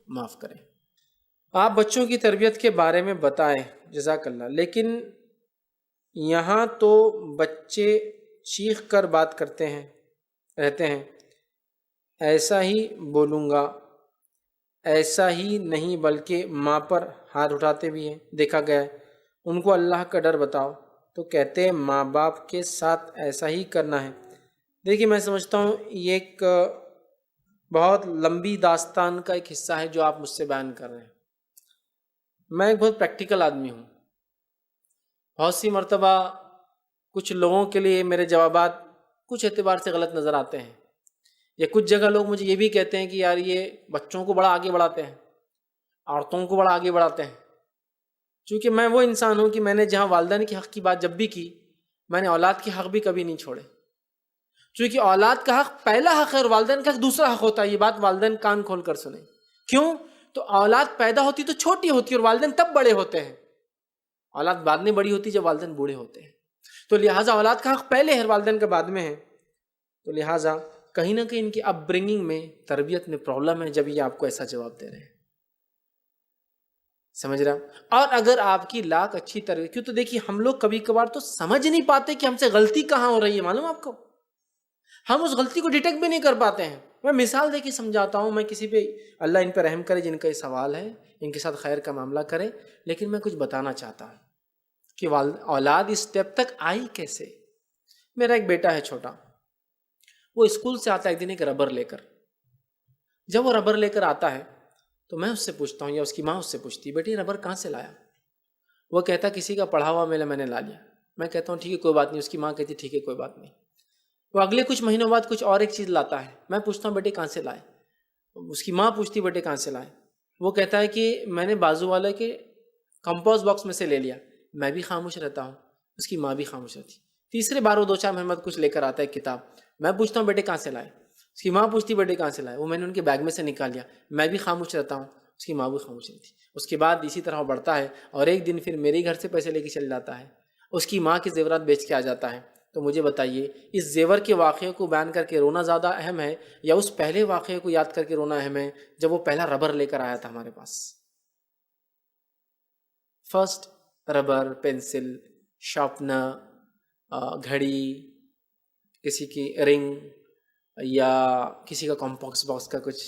معاف کریں۔ آپ بچوں کی تربیت کے بارے میں بتائیں، جزاک اللہ، لیکن یہاں تو بچے چیخ کر بات کرتے ہیں رہتے ہیں، ایسا ہی بولوں گا، ایسا ہی نہیں بلکہ ماں پر ہاتھ اٹھاتے بھی ہیں، دیکھا گیا ہے۔ ان کو اللہ کا ڈر بتاؤ تو کہتے ہیں ماں باپ کے ساتھ ایسا ہی کرنا ہے۔ دیکھیے میں سمجھتا ہوں یہ ایک بہت لمبی داستان کا ایک حصہ ہے جو آپ مجھ سے بیان کر رہے ہیں۔ میں ایک بہت پریکٹیکل آدمی ہوں، بہت سی مرتبہ کچھ لوگوں کے لیے میرے جوابات کچھ اعتبار سے غلط نظر آتے ہیں، یا کچھ جگہ لوگ مجھے یہ بھی کہتے ہیں کہ یار یہ بچوں کو بڑا آگے بڑھاتے ہیں، عورتوں کو بڑا آگے بڑھاتے ہیں۔ چونکہ میں وہ انسان ہوں کہ میں نے جہاں والدین کے حق کی بات جب بھی کی، میں نے اولاد کے حق بھی کبھی نہیں چھوڑے، چونکہ اولاد کا حق پہلا حق ہے اور والدین کا حق دوسرا حق ہوتا ہے۔ یہ بات والدین کان کھول کر سنیں۔ کیوں؟ تو اولاد پیدا ہوتی تو چھوٹی ہوتی اور والدین تب بڑے ہوتے ہیں، اولاد بعد میں بڑی ہوتی جب والدین بوڑھے ہوتے ہیں۔ تو لہٰذا اولاد کا حق پہلے ہے، والدین کا بعد میں ہے۔ تو لہٰذا کہیں نہ کہیں ان کی اپ برنگنگ میں، تربیت میں پرابلم ہے، جب یہ آپ کو ایسا جواب دے رہے ہیں، سمجھ رہا۔ اور اگر آپ کی لاکھ اچھی تربیت، کیوں تو دیکھیے ہم لوگ کبھی کبھار تو سمجھ نہیں پاتے کہ ہم سے غلطی کہاں ہو رہی ہے، معلوم آپ کو، ہم اس غلطی کو ڈیٹیکٹ بھی نہیں کر پاتے ہیں۔ میں مثال دے کے سمجھاتا ہوں، میں کسی پہ اللہ ان پہ رحم کرے جن کا یہ سوال ہے، ان کے ساتھ خیر کا معاملہ کرے، لیکن میں کچھ بتانا چاہتا ہوں کہ اولاد اس اسٹیپ تک آئی کیسے۔ میرا ایک بیٹا ہے چھوٹا، وہ اسکول سے آتا ہے ایک دن ایک ربر لے کر۔ جب وہ ربر لے کر آتا ہے تو میں اس سے پوچھتا ہوں، یا اس کی ماں اس سے پوچھتی، بیٹی ربر کہاں سے لایا؟ وہ کہتا کسی کا پڑھا ہوا میں نے لا لیا۔ میں کہتا ہوں ٹھیک ہے کوئی بات نہیں، اس کی ماں کہتی ٹھیک ہے کوئی بات نہیں۔ وہ اگلے کچھ مہینوں بعد کچھ اور ایک چیز لاتا ہے، میں پوچھتا ہوں بیٹے کہاں سے لائے؟ اس کی ماں پوچھتی بیٹے کہاں سے لائے؟ وہ کہتا ہے کہ میں نے بازو والے کے کمپوسٹ باکس میں سے لے لیا۔ میں بھی خاموش رہتا ہوں، اس کی ماں بھی خاموش رہتی۔ تیسرے بار وہ 2-4 مہینے بعد کچھ لے کر آتا ہے کتاب، میں پوچھتا ہوں بیٹے کہاں سے لائے؟ اس کی ماں پوچھتی بیٹے کہاں سے لائے؟ وہ میں نے ان کے بیگ میں سے نکال لیا۔ میں بھی خاموش رہتا ہوں، اس کی ماں بھی خاموش رہتی۔ اس کے بعد اسی طرح وہ بڑھتا ہے اور ایک دن پھر میرے گھر سے پیسے لے کے چل جاتا ہے، اس کی ماں کے زیورات بیچ کے آ جاتا ہے۔ تو مجھے بتائیے اس زیور کے واقعے کو بیان کر کے رونا زیادہ اہم ہے یا اس پہلے واقعے کو یاد کر کے رونا اہم ہے جب وہ پہلا ربر لے کر آیا تھا ہمارے پاس؟ فرسٹ ربر، پینسل، شارپنر، گھڑی، کسی کی رنگ یا کسی کا کمپوسٹ باکس کا کچھ،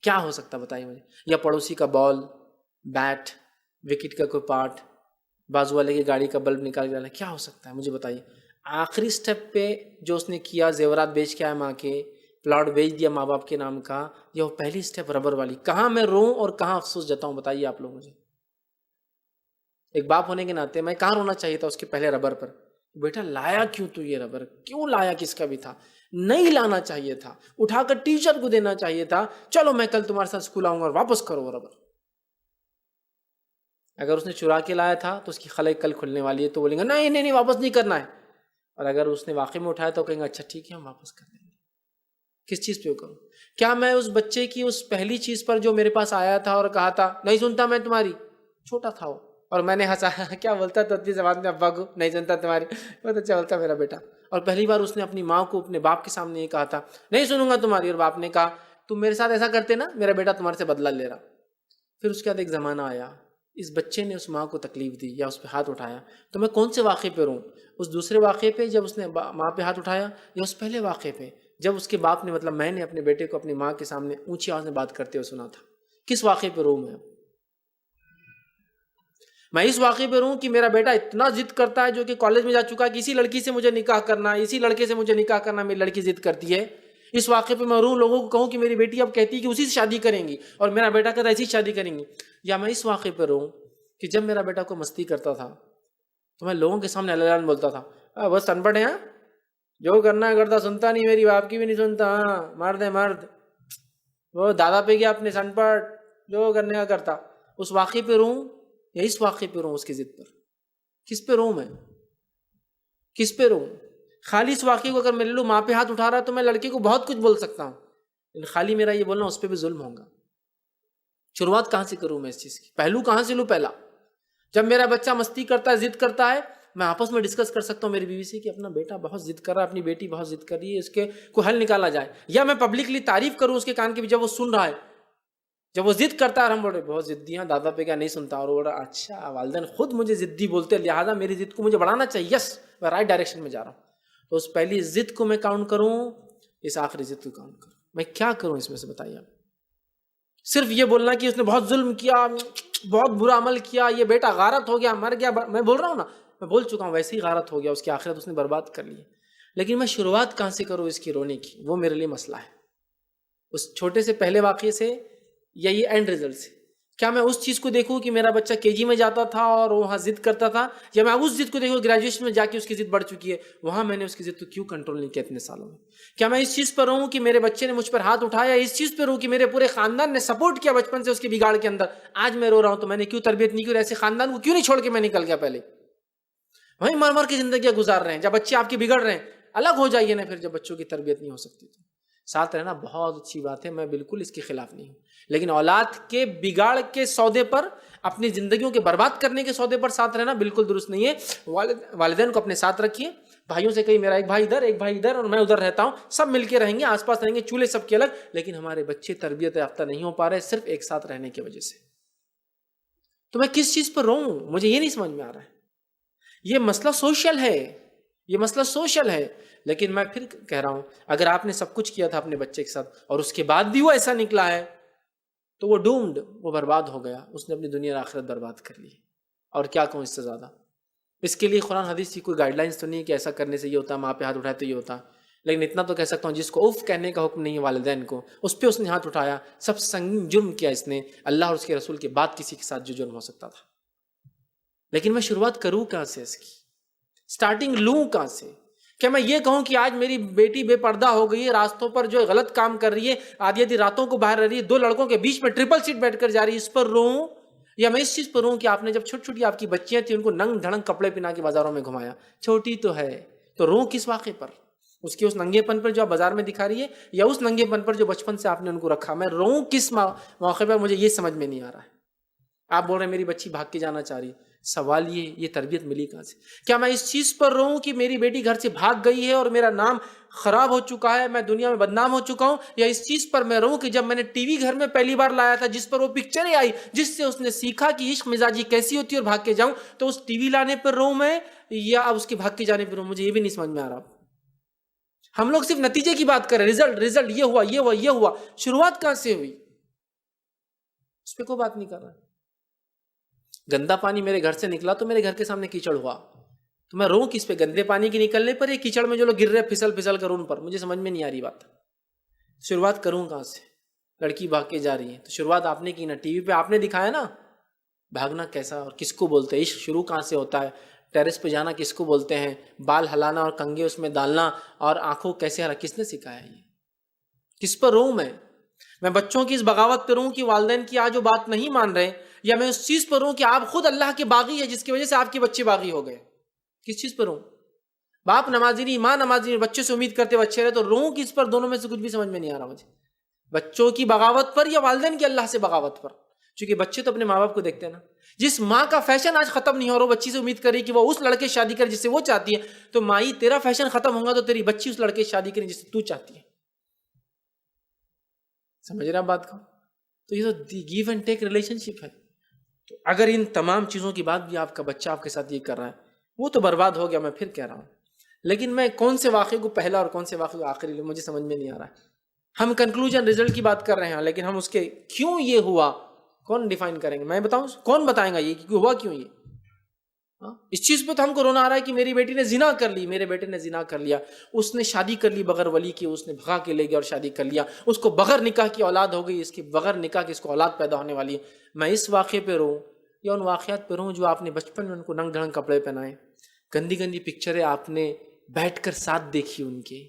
کیا ہو سکتا بتائیے مجھے؟ یا پڑوسی کا بال، بیٹ، وکٹ کا کوئی پارٹ، بازو والے کی گاڑی کا بلب نکال کے ڈالا، کیا ہو سکتا ہے؟ مجھے بتائیے۔ آخری سٹیپ پہ جو اس نے کیا، زیورات بیچ کے آیا، ماں کے پلاٹ بیچ دیا ماں باپ کے نام کا، یہ وہ پہلی سٹیپ ربر والی۔ کہاں میں روں اور کہاں افسوس جتاؤں بتائیے آپ لوگ مجھے۔ ایک باپ ہونے کے ناطے میں کہاں رونا چاہیے تھا اس کے پہلے ربر پر؟ بیٹا لایا کیوں تو یہ ربر؟ کیوں لایا؟ کس کا بھی تھا؟ نہیں لانا چاہیے تھا، اٹھا کر ٹیچر کو دینا چاہیے تھا، چلو میں کل تمہارے ساتھ اسکول آؤں گا اور واپس کرو وہ ربر۔ اگر اس نے چرا کے لایا تھا تو اس کی خلق کل کھلنے والی ہے، تو بولیں گے نہیں نہیں نہیں واپس نہیں کرنا ہے۔ اور اگر اس نے واقعی میں اٹھایا تو کہیں گے اچھا ٹھیک ہے ہم واپس کر دیں گے۔ کس چیز پہ کروں؟ کیا میں اس بچے کی اس پہلی چیز پر جو میرے پاس آیا تھا اور کہا تھا نہیں سنتا میں تمہاری، چھوٹا تھا وہ، اور میں نے ہنسایا کیا بولتا تو اپنی زبان میں ابا کو نہیں سنتا تمہاری، بہت اچھا بولتا میرا بیٹا۔ اور پہلی بار اس نے اپنی ماں کو اپنے باپ کے سامنے یہ کہا تھا نہیں سنوں گا تمہاری، اور باپ نے کہا تم میرے ساتھ ایسا کرتے نا، میرا بیٹا تمہارے سے بدلہ لے رہا۔ پھر اس کے بعد ایک زمانہ آیا، اس بچے نے اس ماں کو تکلیف دی یا اس پہ ہاتھ اٹھایا، تو میں کون سے واقعے پہ روں؟ اس دوسرے واقعے پہ جب اس نے ماں پہ ہاتھ اٹھایا، یا اس پہلے واقعے پہ جب اس کے باپ نے میں نے اپنے بیٹے کو اپنی ماں کے سامنے اونچی آواز میں بات کرتے ہوئے سنا تھا؟ کس واقعے پہ روں میں اس واقعے پہ روں کہ میرا بیٹا اتنا ضد کرتا ہے، جو کہ کالج میں جا چکا ہے، کہ اسی لڑکی سے مجھے نکاح کرنا ہے، اسی لڑکے سے مجھے نکاح کرنا، میری لڑکی ضد کرتی ہے۔ اس واقعے پہ میں روں، لوگوں کو کہوں کہ میری بیٹی اب کہتی ہے کہ اسی سے شادی کریں گی اور میرا بیٹا کہتا ہے ایسی شادی کریں گی؟ یا میں اس واقعے پہ روں کہ جب میرا بیٹا کو مستی کرتا تھا تو میں لوگوں کے سامنے اللہ اللہ بولتا تھا بس ان پڑھ ہے، جو کرنا ہے کرتا، سنتا نہیں، میری باپ کی بھی نہیں سنتا، ہاں مرد ہے مرد، وہ دادا پہ گیا اپنے سن پڑھ، جو کرنے کا کرتا۔ اس واقعے پہ روں یا اس واقعے پہ روں؟ اس کی ضد پر کس پہ روں میں؟ کس پہ روں؟ خالی اس واقعے کو اگر میں لے لوں، ماں پہ ہاتھ اٹھا رہا ہے تو میں لڑکے کو بہت کچھ بول سکتا ہوں، لیکن خالی میرا یہ بولنا اس پہ بھی ظلم ہوگا۔ شروعات کہاں سے کروں میں اس چیز کی؟ پہلو کہاں سے لوں؟ پہلا جب میرا بچہ مستی کرتا ہے، ضد کرتا ہے، میں آپس میں ڈسکس کر سکتا ہوں میری بیوی سے کہ اپنا بیٹا بہت ضد کر رہا ہے، اپنی بیٹی بہت ضد کر رہی ہے، اس کے کوئی حل نکالا جائے۔ یا میں پبلکلی تعریف کروں اس کے کان کے بھی جب وہ سن رہا ہے جب وہ ضد کرتا ہے اور ہم بولے بہت ضدی ہیں، دادا پہ کیا نہیں سنتا، اور وہ بولا اچھا والدین خود مجھے ضدی بولتے ہیں، لہٰذا میری ضد کو مجھے بڑھانا چاہیے، یس میں رائٹ ڈائریکشن میں جا رہا ہوں. تو اس پہلی ضد کو میں کاؤنٹ کروں، اس آخری ضد کو کاؤنٹ کروں، میں کیا کروں اس میں سے بتائیے آپ. صرف یہ بولنا کہ اس نے بہت ظلم کیا، بہت برا عمل کیا، یہ بیٹا غارت ہو گیا، مر گیا، میں بول رہا ہوں نا، میں بول چکا ہوں ویسے ہی غارت ہو گیا، اس کی آخرت اس نے برباد کر لی. لیکن میں شروعات کہاں سے کروں اس کی رونے کی، وہ میرے لیے مسئلہ ہے. اس چھوٹے سے پہلے واقعے سے یا یہ اینڈ ریزلٹ سے؟ کیا میں اس چیز کو دیکھوں کہ میرا بچہ KG میں جاتا تھا اور وہاں ضد کرتا تھا، یا میں اس ضد کو دیکھوں گریجویشن میں جا کے اس کی ضد بڑھ چکی ہے، وہاں میں نے اس کی ضد کو کیوں کنٹرول نہیں کیا اتنے سالوں میں؟ کیا میں اس چیز پر رہوں کہ میرے بچے نے مجھ پر ہاتھ اٹھایا، اس چیز پہ رہوں کہ میرے پورے خاندان نے سپورٹ کیا بچپن سے اس کے بگاڑ کے اندر، آج میں رو رہا ہوں تو میں نے کیوں تربیت نہیں کی، اور ایسے خاندان کو کیوں نہیں چھوڑ کے میں نکل گیا پہلے؟ وہیں مر مر کی زندگیاں گزار رہے ہیں. جب بچے آپ کے بگڑ رہے ہیں الگ ہو جائیے نا، پھر جب بچوں کی تربیت نہیں ہو سکتی تو ساتھ رہنا بہت اچھی بات ہے، میں بالکل اس کے خلاف نہیں ہوں، لیکن اولاد کے بگاڑ کے سودے پر، اپنی زندگیوں کے برباد کرنے کے سودے پر ساتھ رہنا بالکل درست نہیں ہے. والدین کو اپنے ساتھ رکھیے، بھائیوں سے کہیں میرا ایک بھائی ادھر ایک بھائی ادھر اور میں ادھر رہتا ہوں، سب مل کے رہیں گے، آس پاس رہیں گے، چولہے سب کے الگ، لیکن ہمارے بچے تربیت یافتہ نہیں ہو پا رہے صرف ایک ساتھ رہنے کی وجہ سے. تو میں کس چیز پر رہوں؟ مجھے یہ نہیں سمجھ میں آ رہا ہے. یہ مسئلہ سوشل ہے، یہ مسئلہ سوشل ہے. لیکن میں پھر کہہ رہا ہوں، اگر آپ نے سب کچھ کیا تھا اپنے بچے کے ساتھ اور اس کے بعد بھی وہ ایسا نکلا ہے تو وہ ڈومڈ، وہ برباد ہو گیا، اس نے اپنی دنیا اور آخرت برباد کر لی. اور کیا کہوں اس سے زیادہ؟ اس کے لیے قرآن حدیث کی کوئی گائیڈ لائنس تو نہیں ہے کہ ایسا کرنے سے یہ ہوتا، ماں پہ ہاتھ اٹھائے تو یہ ہوتا، لیکن اتنا تو کہہ سکتا ہوں جس کو اف کہنے کا حکم نہیں ہے والدین کو، اس پہ اس نے ہاتھ اٹھایا، سب سنگین جرم کیا اس نے اللہ اور اس کے رسول کے بعد کسی کے ساتھ جو جرم ہو سکتا تھا. لیکن میں شروعات کروں کہاں سے، اس کی سٹارٹنگ لوں کہاں سے؟ کیا میں یہ کہوں کہ آج میری بیٹی بے پردہ ہو گئی ہے، راستوں پر جو غلط کام کر رہی ہے، آدھی آدھی راتوں کو باہر رہ رہی ہے، 2 لڑکوں کے بیچ میں ٹرپل سیٹ بیٹھ کر جا رہی ہے، اس پر روں؟ یا میں اس چیز پر روں کہ آپ نے جب چھوٹی چھوٹی آپ کی بچیاں تھیں ان کو ننگ دھڑنگ کپڑے پہنا کے بازاروں میں گھمایا، چھوٹی تو ہے تو روں کس واقعے پر؟ اس کے اس ننگے پن پر جو آپ بازار میں دکھا رہی ہے، یا اس ننگے پن پر جو بچپن سے آپ نے ان کو رکھا؟ میں روں کس موقع پر؟ مجھے یہ سمجھ میں نہیں آ رہا ہے. آپ بول رہے ہیں میری بچی بھاگ کے جانا چاہ رہی ہے، سوال یہ تربیت ملی کہاں سے؟ کیا میں اس چیز پر رہوں کہ میری بیٹی گھر سے بھاگ گئی ہے اور میرا نام خراب ہو چکا ہے، میں دنیا میں بدنام ہو چکا ہوں؟ یا اس چیز پر میں رہوں کہ جب میں نے ٹی وی گھر میں پہلی بار لایا تھا، جس پر وہ پکچریں آئی جس سے اس نے سیکھا کہ عشق مزاجی کیسی ہوتی ہے اور بھاگ کے جاؤں، تو اس ٹی وی لانے پر رہوں میں، یا اب اس کے بھاگ کے جانے پر رہوں؟ مجھے یہ بھی نہیں سمجھ میں آ رہا. ہم لوگ صرف نتیجے کی بات کر رہے ہیں، رزلٹ یہ ہوا یہ ہوا یہ ہوا، شروعات کہاں سے ہوئی اس پہ کوئی بات نہیں کر رہا. گندا پانی میرے گھر سے نکلا تو میرے گھر کے سامنے کیچڑ ہوا، تو میں روں کس پہ؟ گندے پانی کے نکلنے پر یا کیچڑ میں جو لوگ گر رہے پھسل پھسل کر ان پر؟ مجھے سمجھ میں نہیں آ رہی بات. شروعات کروں کہاں سے؟ لڑکی بھاگ کے جا رہی ہے تو شروعات آپ نے کی نا، ٹی وی پہ آپ نے دکھایا نا بھاگنا کیسا اور کس کو بولتے ہیں، عشق شروع کہاں سے ہوتا ہے، ٹیرس پہ جانا کس کو بولتے ہیں، بال ہلانا اور کنگھے اس میں ڈالنا اور آنکھوں کیسے ہلا، کس نے سکھایا؟ یہ کس پر رہوں میں بچوں کی اس بغاوت پر رہوں کہ والدین کی آج وہ بات نہیں مان رہے، یا میں اس چیز پر رہوں کہ آپ خود اللہ کے باغی ہے جس کی وجہ سے آپ کے بچے باغی ہو گئے؟ کس چیز پر رہوں؟ باپ نمازی نہیں، ماں نمازی نہیں، بچے سے امید کرتے بچے رہے، تو رہوں کس پر؟ دونوں میں سے کچھ بھی سمجھ میں نہیں آ رہا مجھے. بچوں کی بغاوت پر یا والدین کی اللہ سے بغاوت پر؟ چونکہ بچے تو اپنے ماں باپ کو دیکھتے ہیں نا. جس ماں کا فیشن آج ختم نہیں ہو رہا، بچی سے امید کری کہ وہ اس لڑکے سے شادی کرے جس سے وہ چاہتی ہے، تو مائی تیرا فیشن ختم ہوگا تو تیری بچی اس لڑکے سے شادی کرے جس سے تو چاہتی ہے. سمجھ رہے آپ بات کو؟ تو یہ تو گیو اینڈ ٹیک ریلیشن شپ ہے. تو اگر ان تمام چیزوں کے بعد بھی آپ کا بچہ آپ کے ساتھ یہ کر رہا ہے، وہ تو برباد ہو گیا، میں پھر کہہ رہا ہوں. لیکن میں کون سے واقعے کو پہلا اور کون سے واقعے کو آخری لوں، مجھے سمجھ میں نہیں آ رہا ہے. ہم کنکلوژن رزلٹ کی بات کر رہے ہیں، لیکن ہم اس کے کیوں یہ ہوا کون ڈیفائن کریں گے؟ میں بتاؤں؟ کون بتائیں گا یہ کہ ہوا کیوں یہ؟ اس چیز پہ تو ہم کو رونا آ رہا ہے کہ میری بیٹی نے زنا کر لی، میرے بیٹے نے زنا کر لیا، اس نے شادی کر لی بغیر ولی کی، اس نے بھگا کے لے گیا اور شادی کر لیا، اس کو بغیر نکاح کی اولاد ہو گئی، اس کی بغیر نکاح کی اس کو اولاد پیدا ہونے والی ہے. میں اس واقعے پہ رہوں یا ان واقعات پہ رہوں جو آپ نے بچپن میں ان کو ننگ ڈھنگ کپڑے پہنائے، گندی گندی پکچریں آپ نے بیٹھ کر ساتھ دیکھی، ان کے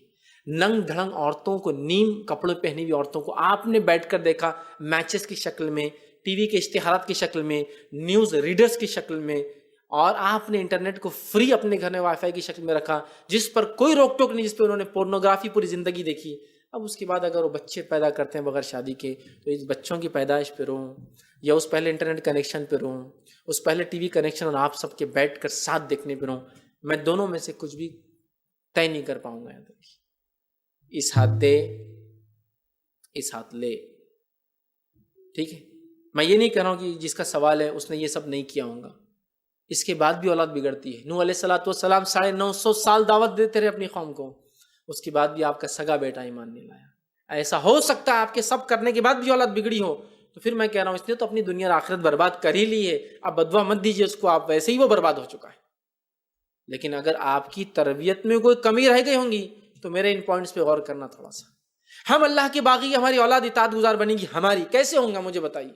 ننگ دھڑنگ عورتوں کو، نیم کپڑے پہنی ہوئی عورتوں کو آپ نے بیٹھ کر دیکھا، میچز کی شکل میں، ٹی وی کے اشتہارات کی شکل میں، نیوز ریڈرز کی شکل میں، اور آپ نے انٹرنیٹ کو فری اپنے گھر میں وائی فائی کی شکل میں رکھا جس پر کوئی روک ٹوک نہیں، جس پہ انہوں نے پورنوگرافی پوری زندگی دیکھی. اب اس کے بعد اگر وہ بچے پیدا کرتے ہیں بغیر شادی کے، تو اس بچوں کی پیدائش پہ رہوں یا اس پہلے انٹرنیٹ کنیکشن پہ رہوں، اس پہلے ٹی وی کنیکشن اور آپ سب کے بیٹھ کر ساتھ دیکھنے پہ رہوں؟ میں دونوں میں سے کچھ بھی طے نہیں کر پاؤں گا. اس ہاتھ دے اس ہاتھ لے. ٹھیک ہے، میں یہ نہیں کہہ رہا ہوں کہ جس کا سوال ہے اس نے یہ سب نہیں کیا ہوگا، اس کے بعد بھی اولاد بگڑتی ہے۔ نوح علیہ السلام 950 سال دعوت دیتے رہے اپنی قوم کو، اس کے بعد بھی آپ کا سگا بیٹا ایمان نہیں لایا۔ ایسا ہو سکتا ہے آپ کے سب کرنے کے بعد بھی اولاد بگڑی ہو، تو پھر میں کہہ رہا ہوں اس نے تو اپنی دنیا اور آخرت برباد کر ہی لی ہے، آپ بدوا مت دیجیے اس کو، آپ ویسے ہی وہ برباد ہو چکا ہے۔ لیکن اگر آپ کی تربیت میں کوئی کمی رہ گئی ہوں گی تو میرے ان پوائنٹس پہ غور کرنا تھوڑا سا۔ ہم اللہ کے باغی، ہماری اولاد اطاعت گزار بنے گی، ہماری کیسے ہوں گا مجھے بتائیے؟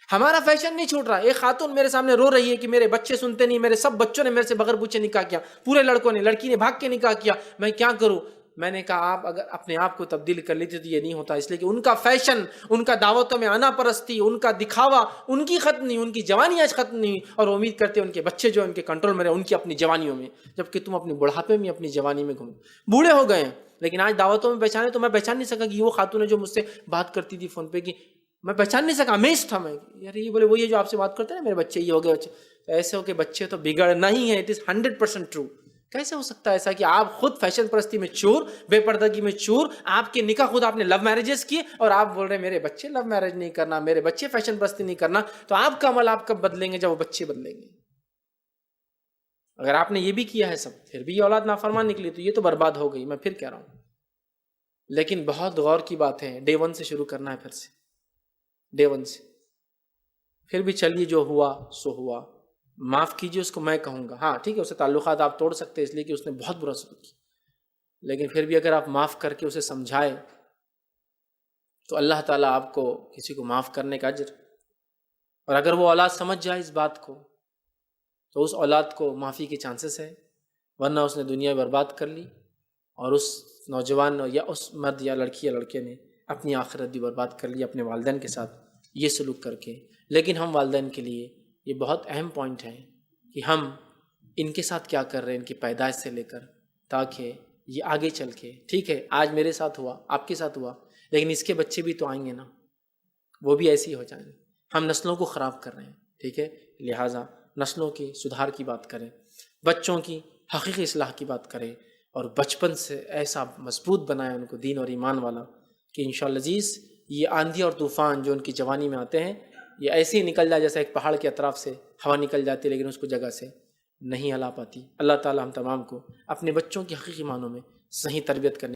ہمارا فیشن نہیں چھوٹ رہا۔ ایک خاتون میرے سامنے رو رہی ہے کہ میرے بچے سنتے نہیں، میرے سب بچوں نے میرے سے بغیر پوچھے نکاح کیا، پورے لڑکوں نے، لڑکی نے بھاگ کے نکاح کیا، میں کیا کروں؟ میں نے کہا آپ اگر اپنے آپ کو تبدیل کر لیتے تو یہ نہیں ہوتا، اس لیے کہ ان کا فیشن، ان کا دعوتوں میں آنا پرستی، ان کا دکھاوا ان کی ختم نہیں، ان کی جوانی آج ختم نہیں، اور امید کرتے ان کے بچے جو ان کے کنٹرول میں رہے ان کی اپنی جوانیوں میں، جبکہ تم اپنے بڑھاپے میں اپنی جوانی میں گھوم بوڑھے ہو گئے ہیں۔ لیکن آج دعوتوں میں پہچانے تو میں پہچان نہیں سکا کہ وہ خاتون ہے جو مجھ سے بات کرتی تھی فون پہ، کہ میں پہچان نہیں سکا، امیز تھا میں، یار یہ بولے وہی ہے جو آپ سے بات کرتے ہیں نا، میرے بچے یہ ہو گئے بچے، تو ایسے ہو کہ بچے تو بگڑنا ہی ہے، اٹ از 100% ٹرو۔ کیسے ہو سکتا ہے ایسا کہ آپ خود فیشن پرستی میں چور، بے پردگی میں چور، آپ کے نکاح خود آپ نے لو میرجز کیے اور آپ بول رہے ہیں میرے بچے لو میرج نہیں کرنا، میرے بچے فیشن پرستی نہیں کرنا؟ تو آپ کا عمل آپ کب بدلیں گے؟ جب وہ بچے بدلیں گے۔ اگر آپ نے یہ بھی کیا ہے سب، پھر بھی یہ اولاد نافرمان نکلی تو یہ تو برباد ہو گئی، میں پھر کہہ رہا ہوں۔ لیکن بہت غور کی بات ہے، ڈے 1 سے شروع کرنا ہے، پھر سے ڈے 1 سے۔ پھر بھی چلیے جو ہوا سو ہوا، معاف کیجیے اس کو، میں کہوں گا ہاں ٹھیک ہے، اسے تعلقات آپ توڑ سکتے ہیں اس لیے کہ اس نے بہت برا سلوک کیا، لیکن پھر بھی اگر آپ معاف کر کے اسے سمجھائے تو اللہ تعالیٰ آپ کو کسی کو معاف کرنے کا اجر، اور اگر وہ اولاد سمجھ جائے اس بات کو تو اس اولاد کو معافی کے چانسز ہے، ورنہ اس نے دنیا برباد کر لی اور اس نوجوان یا اس مرد یا لڑکی یا لڑکے نے اپنی آخرت بھی برباد کر لی اپنے والدین کے ساتھ یہ سلوک کر کے۔ لیکن ہم والدین کے لیے یہ بہت اہم پوائنٹ ہے کہ ہم ان کے ساتھ کیا کر رہے ہیں، ان کی پیدائش سے لے کر، تاکہ یہ آگے چل کے، ٹھیک ہے آج میرے ساتھ ہوا، آپ کے ساتھ ہوا، لیکن اس کے بچے بھی تو آئیں گے نا، وہ بھی ایسے ہی ہو جائیں گے۔ ہم نسلوں کو خراب کر رہے ہیں، ٹھیک ہے، لہٰذا نسلوں کی سدھار کی بات کریں، بچوں کی حقیقی اصلاح کی بات کریں، اور بچپن سے ایسا مضبوط بنائیں ان کو دین اور ایمان والا کہ انشاءاللہ عزیز یہ آندھی اور طوفان جو ان کی جوانی میں آتے ہیں یہ ایسے ہی نکل جائے جیسے ایک پہاڑ کے اطراف سے ہوا نکل جاتی ہے لیکن اس کو جگہ سے نہیں ہلا پاتی۔ اللہ تعالی ہم تمام کو اپنے بچوں کی حقیقی معنوں میں صحیح تربیت کرنے